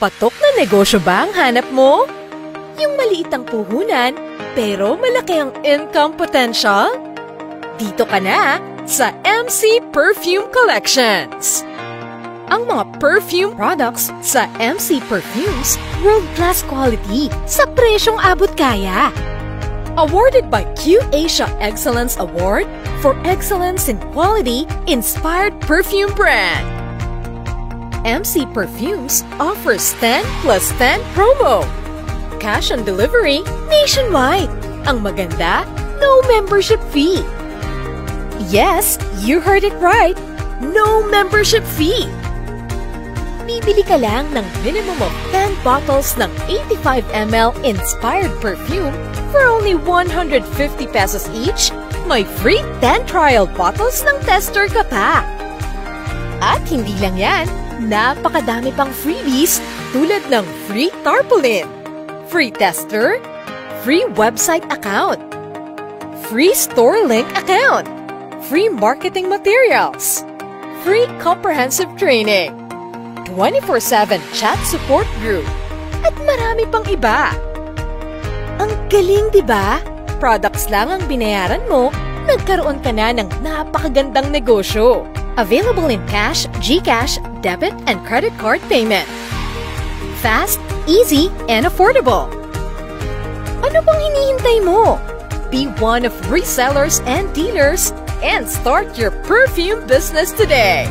Patok na negosyo ba ang hanap mo? Yung maliit ang puhunan, pero malaki ang income potential? Dito ka na sa MC Perfume Collections! Ang mga perfume products sa MC Perfumes, world-class quality sa presyong abot kaya. Awarded by Q Asia Excellence Award for Excellence in Quality Inspired Perfume Brand. MC Perfumes offers 10 plus 10 promo. Cash on delivery nationwide. Ang maganda, no membership fee. Yes, you heard it right. No membership fee. Bibili ka lang ng minimum of 10 bottles ng 85 ml inspired perfume for only 150 pesos each. May free 10 trial bottles ng tester ka pa. At hindi lang yan, napakadami pang freebies tulad ng free tarpaulin, free tester, free website account, free store link account, free marketing materials, free comprehensive training, 24/7 chat support group, at marami pang iba. Ang galing, di ba? Products lang ang binayaran mo, nagkaroon ka na ng napakagandang negosyo. Available in cash, GCash, debit, and credit card payment. Fast, easy, and affordable. Ano bang hinihintay mo? Be one of resellers and dealers and start your perfume business today.